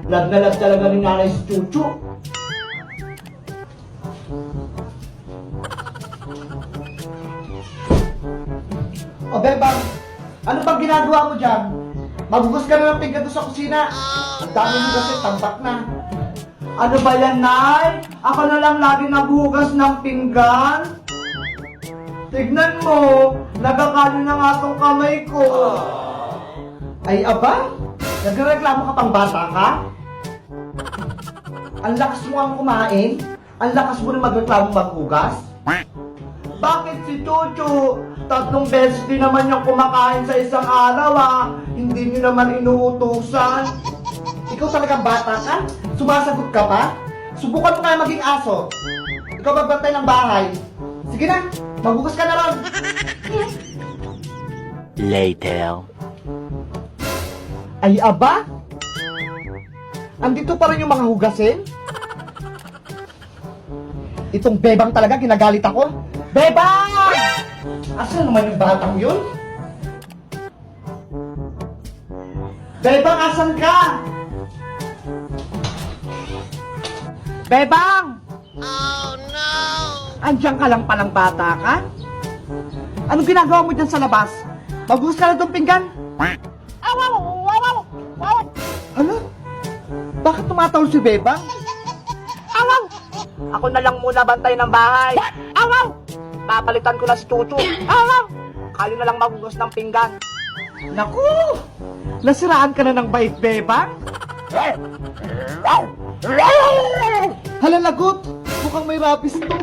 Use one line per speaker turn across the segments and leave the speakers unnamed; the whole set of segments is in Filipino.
Love na love talaga ni nanay si Chuchu. O Bebang, ano bang ginagawa mo dyan? Maghugas ka na ng pinggan doon sa kusina. Ang dami mo kasi, tambak na. Ano ba yan, Nay? Ako na lang lagi naghugas ng pinggan? Tignan mo, nagkakalo na nga tong kamay ko. Ay, aba? Nagreklamo ka pang bata ka? Ang lakas mo ang kumain? Ang lakas mo rin magreklamo maghugas? Bakit si Chuchu? 3 beses din naman yung kumakain sa isang araw Hindi niyo naman inuutusan. Ikaw talagang bata ka? Sumasagot ka pa? Subukan mo kaya maging aso. Ikaw magbantay ng bahay. Sige na, maghugas ka na ron.
Later.
Ay, aba? Andito pa rin yung mga hugasin? Itong Bebang talaga, ginagalit ako. Bebang! Asan naman yung batang yun? Bebang, asan ka? Bebang! Oh, no! Andiyan ka lang palang bata ka? Anong ginagawa mo dyan sa labas? Maghugas ka na itong pinggan? Ano? Bakit tumatawag si Bebang? Awaw! Ako na lang muna bantay ng bahay. Awaw! Papalitan ko na si Chuchu. Awaw! Kayo na lang maghugas ng pinggan. Naku! Nasiraan ka na ng bait, Bebang? Hala, lagot! Mukhang may rabies to.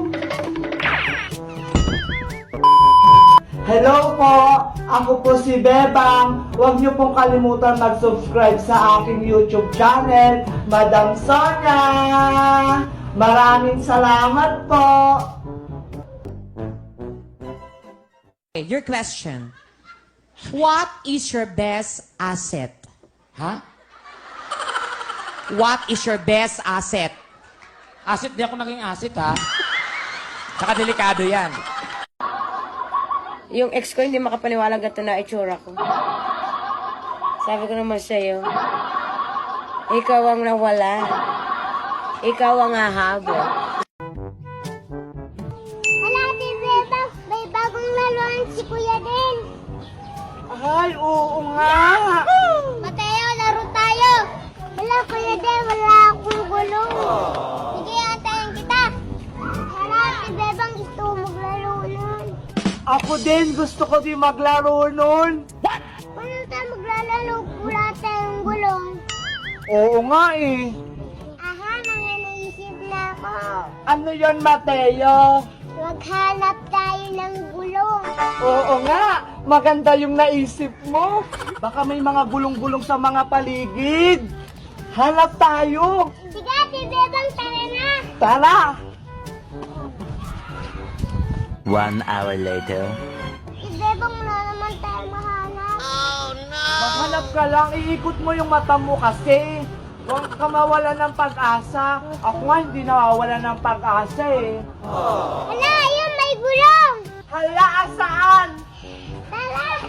Hello po! Ako po si Bebang. Huwag niyo pong kalimutan mag-subscribe sa aking YouTube channel, Madam Sonia! Maraming salamat po!
Okay, your question. What is your best asset?
Ha?
What is your best asset?
Asset, di ako naging asset, ha? Tsaka delikado yan.
Yung ex ko hindi makapaniwalang ganito na itsura ko. Sabi ko naman sa'yo, ikaw ang nawala. Ikaw ang hahabol.
Hala, Ate Bebang, may bagong laruan si Kuya din.
Ay, oo nga!
Mateo, laro tayo. Hala, Kuya din, wala akong gulong. Sige, antayin kita. Hala, Ate Bebang, gusto ko maglaro nun.
Ako din, gusto ko din maglaro nun.
Paano tayo maglalaro? Wala tayong gulong.
Oo nga eh.
Aha, mga naisip na ako.
Ano yon, Mateo?
Maghanap tayo ng gulong.
Oo nga, maganda yung naisip mo. Baka may mga gulong-gulong sa mga paligid. Hanap tayo.
Sige, Ate Bebang, tara na.
Tara!
1 hour later.
Ate Bebang, wala naman tayo mahanap.
Maghanap ka lang, iikot mo yung mata mo kasi. Huwag ka mawala ng pag-asa. Ako nga hindi nawawala ng pag-asa eh.
Hala, ayun, may gulong.
Hala, saan?
Tara.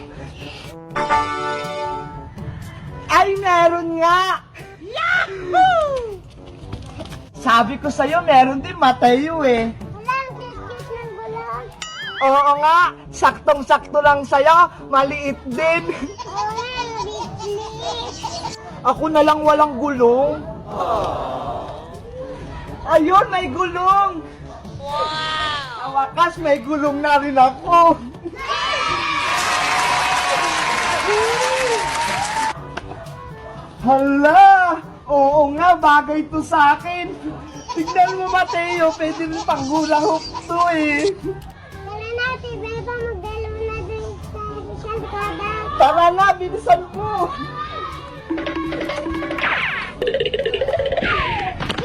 Ay, meron nga! Yahoo! Sabi ko sa'yo, meron din Mateo eh.
Wala, ang cute ng gulong.
Oo nga, saktong-sakto lang sa'yo, maliit din.
Oo nga, ang liit.
Ako na lang walang gulong. Ayun, may gulong. Wow! Sa wakas, may gulong na rin ako. Hala! Oo nga, bagay to sa akin. Tignan mo, Mateo, pwede rin pang hula hoop to eh.
Tara na, Ate Bebang, magdalaw na din sa kada.
Tara na, bilisan mo.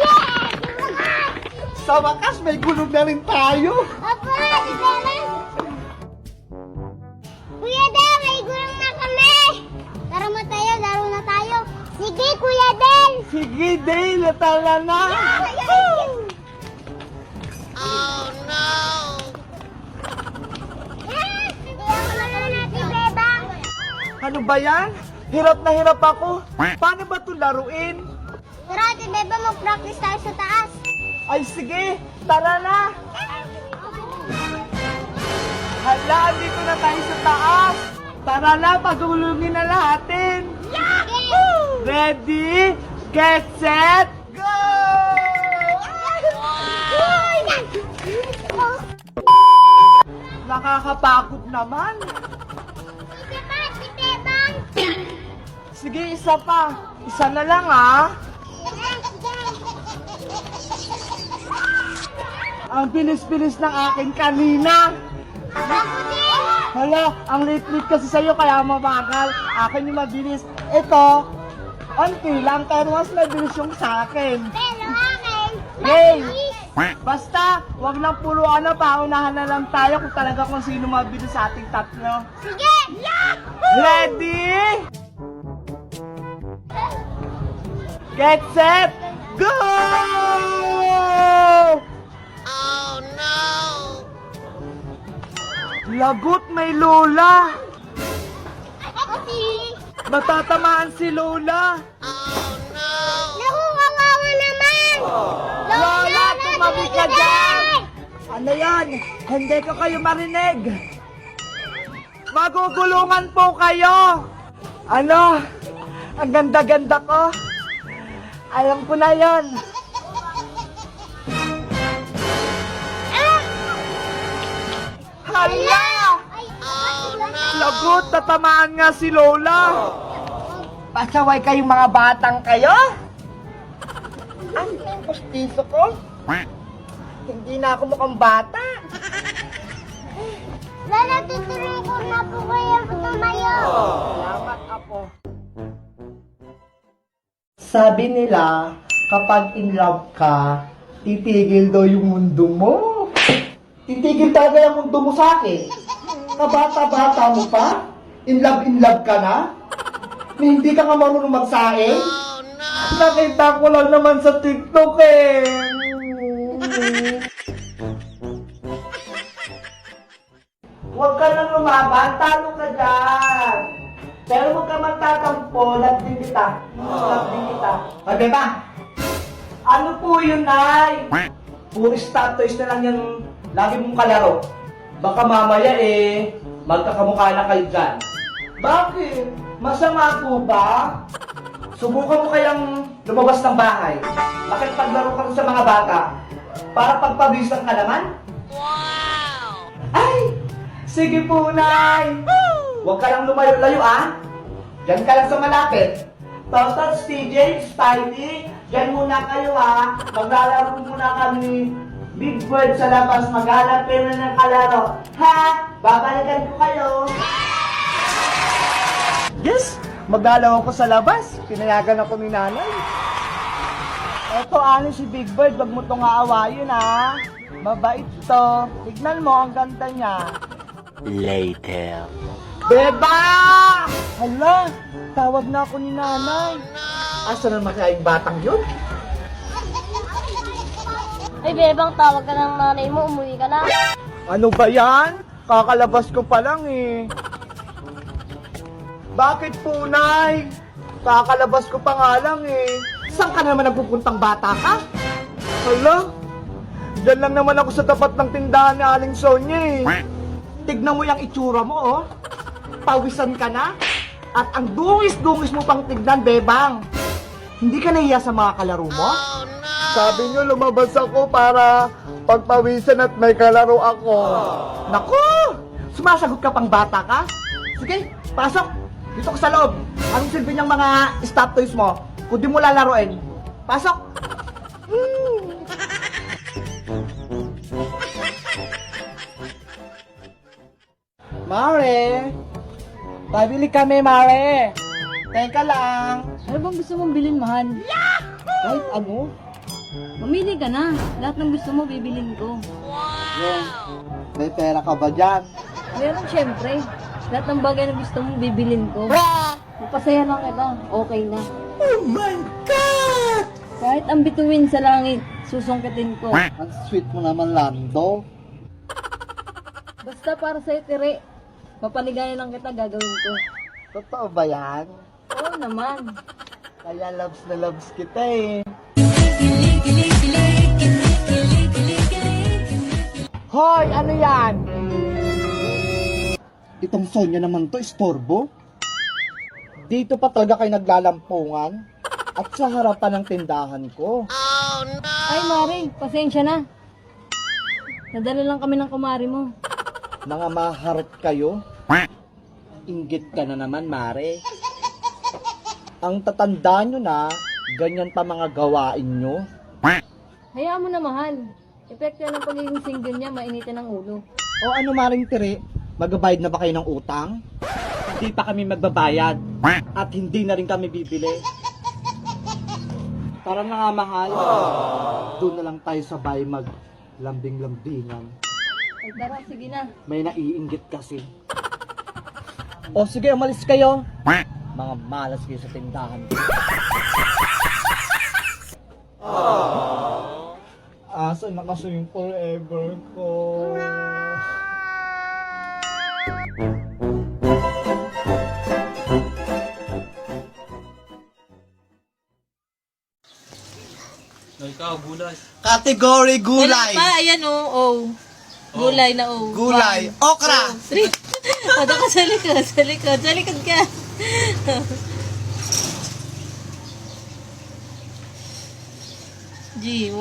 Yeah! Sumakas!
Sa wakas, may gulong na rin tayo.
Opo, Ate Bebang. Kuya Del, may gulong na kami. Tara mo tayo, laro na tayo. Sige, Kuya Del.
Sige, Dale, tara na. Ano ba yan? Hirap na hirap ako. Paano ba ito laruin?
Tara, Ate Beba, mag-practice tayo sa taas.
Ay, sige! Tara na! Hala, andito na tayo sa taas! Tara na, pagulungin na natin!
Sige!
Ready, get set, go! Nakakapagod naman.
Sige pa, Ate Bebang!
Sige, isa pa. Isa na lang, ah. Ang bilis-bilis ng akin kanina. Hala, ang late-late kasi sa'yo kaya mabagal. Akin yung mabilis. Ito, onti lang pero mas mabilis yung sa akin.
Pero akin,
Yay!
mabilis.
Basta, wag lang puro paunahan na lang tayo kung talaga kung sino mabilis sa ating tatlo.
Sige!
Ready? Get set, go! Oh no! Lagot may Lola!
Kasi,
Matatamaan si Lola!
naku, kawawa naman!
Lola, tumabi ka dyan! Ano yan? Hindi ko kayo marinig! Magugulungan po kayo! Ano? Ang ganda-ganda ko! Alam ko na yan! Hala! Lagot, tatamaan nga si Lola! Pasaway kayong mga batang kayo? Ang pustiso ko? Hindi na ako mukhang bata.
Lala, tutuloy ko na po kayo tumayo.
Salamat, Apo. Sabi nila, kapag in love ka, titigil daw yung mundo mo. Titigil talaga yung mundo mo sa akin. Kabata-bata mo pa? In love ka na? Hindi ka nga marunong magsaing? Nakita ko lang naman sa TikTok eh. Huwag ka nang lumaban, talo ka dyan. Pero huwag ka magtatampo, labding kita. Labding kita. O, diba? Ano po yun, Nay? Puro statues na lang yung lagi mong kalaro. Baka mamaya magkakamukha na kayo dyan. Bakit? Masama po ba? Subukan mo kayang lumabas ng bahay. Bakit paglaro ka sa mga bata? Para pagpabisan ka naman? Wow! Ay! Sige po, Nay! Huwag ka lang lumayo-layo, ah! Diyan ka lang sa malapit. Totots, TJ, Spidey, diyan muna kayo, ah! Maglalaro muna kami Big Bird sa labas. Maghanap kayo na ng kalaro. Ha? Babalikan ko kayo. Yes! Maglalaro ko sa labas. Pinayagan ako ni nanay. Eto, ano si Big Bird, wag mo itong aawayin, ha? Mabait to. Tignan mo, ang ganda niya.
Later.
Beba! Hala, tawag na ako ni nanay. Asa naman kaya yung batang yun?
Ay, Bebang, tawag ka ng nanay mo, umuwi ka na.
Ano ba yan? Kakalabas ko pa lang eh. Bakit po, Nay? Kakalabas ko pa nga lang eh. Saan ka naman nagpupuntang bata ka? Hala, dyan lang naman ako sa tapat ng tindahan ni Aling Sonia eh. Tignan mo yung itsura mo, oh. Pawisan ka na. At ang dungis-dungis mo pang tignan, Bebang. Hindi ka nahiya sa mga kalaro mo? Sabi niyo, lumabas ako para pagpawisan at may kalaro ako. Naku! Sumasagot ka pang bata ka? Sige, pasok. Dito ka sa loob. Anong silbi niyang mga stop toys mo? Kung di mo lalaroin. Pasok! Mare! Pabili kami, Mare! Teka lang.
Ano bang gusto mong bilhin, mahal?
Kahit ano?
Mamili ka na. Lahat ng gusto mo, bibilin ko.
Yung, may pera ka ba dyan?
Meron syempre. Lahat ng bagay na gusto mo, bibilin ko. Magpasaya lang kita. Okay na.
Oh my God!
Kahit ang bituin sa langit, susungkitin ko.
Ang sweet mo naman, Lando.
Basta para sa'yo, Tire. Papaligayan lang kita, gagawin ko.
Totoo ba yan?
Oo naman.
Kaya loves na loves kita eh. Hoy, ano yan? Itong Sonya naman to, istorbo. Dito pa talaga kayo naglalampungan at sa harapan ng tindahan ko.
Ay, Mare, pasensya na. Nadala lang kami ng kumari mo.
Mga maharot kayo. Inggit ka na naman, Mare. Ang tatanda nyo na, ganyan pa mga gawain nyo.
Hayaan mo na, mahal. Epekto yan ng pagiging single niya, mainitin ang ulo.
O ano, Maring Tiri? Magbabayad na ba kayo ng utang? Hindi pa kami magbabayad. At hindi na rin kami bibili. Tara na nga, mahal. Doon na lang tayo sa bahay maglambing-lambingan.
Ay, tara, sige na.
May naiinggit kasi. O sige, umalis kayo. Mga malas kayo sa tindahan. Asa na kasi yung forever ko? Category gulay.
Ayan o. Gulay na o.
Gulay. Okra.
Pada ka sa likod, sa likod. Sa likod ka. G, 1,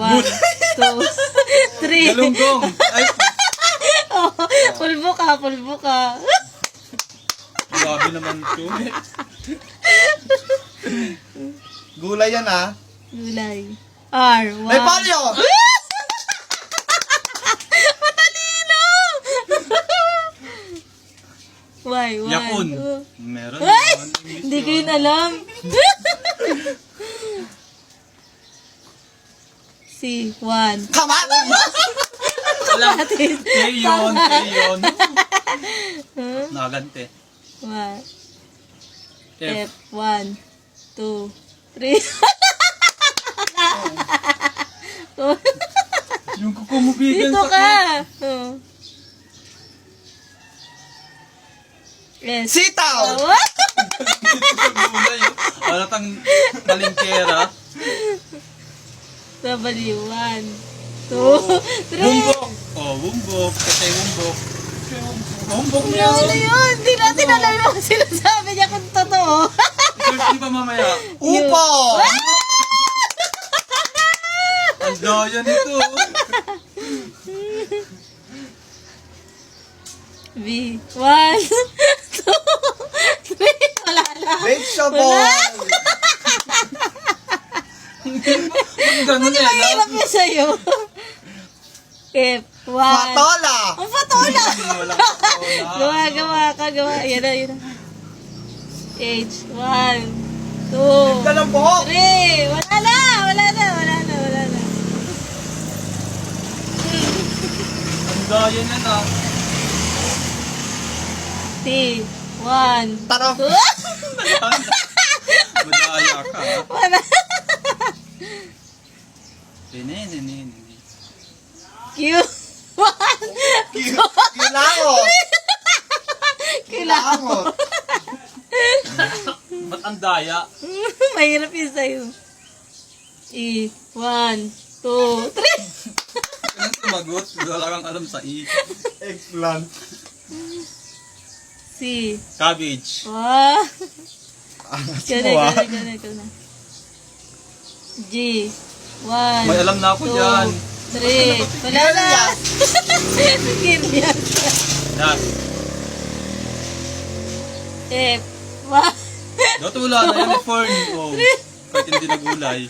2, 3.
Galunggong. Ay,
Pulbo ka, pulbo ka.
grabe naman to.
Gulay yan ah.
Gulay. R, 1.
May palyo!
Y, 1.
Yakun. Meron
Ay!
naman.
Hindi ko yun alam. C, 1.
Kamati!
Alam. Keyon. Nakagante.
What?
F.
F, 1, 2, 3.
Yung kukumubigan
Dito
sa
ka. Oh. S.
Sitaw!
What?
gulay. Wala tang palingkera.
W, 1, 2, 3.
Bumbok. Oh, bumbok. Kasi bumbok. Bumbok niya.
Ano yun? Hindi natin alam yung mga sinasabi niya kung totoo.
Search pa mamaya.
Upo!
Ang daya nito.
B, 1, 2, 3. Wala na.
Vegetable!
Ang ganun eh.
Mahirap niya sa'yo. F, 1.
Patola!
Ang patola.
Wala ka.
Gawa ka. Yan na. H, 1, 2,
Dalang buhok!
3. Wala na.
Ang daya na na.
T, 1,
Tarong!
2.
Madaya ka.
Wala.
Nene.
Q, 1.
Kilangot!
Kailangan.
Kilangot!
Ba't ang daya?
Mahirap yun sa'yo. E, 1, 2, 3.
Kailan sumagot? Wala kang alam sa E.
Eggplant.
C,
Cabbage.
1.
Angas
Ikaw
mo ah.
na. G, 1.
May alam na ako dyan.
3. Wala na. Gilias.
Yan.
F, 1.
Dito wala na yan. May corn. Oh. Kahit hindi na gulay.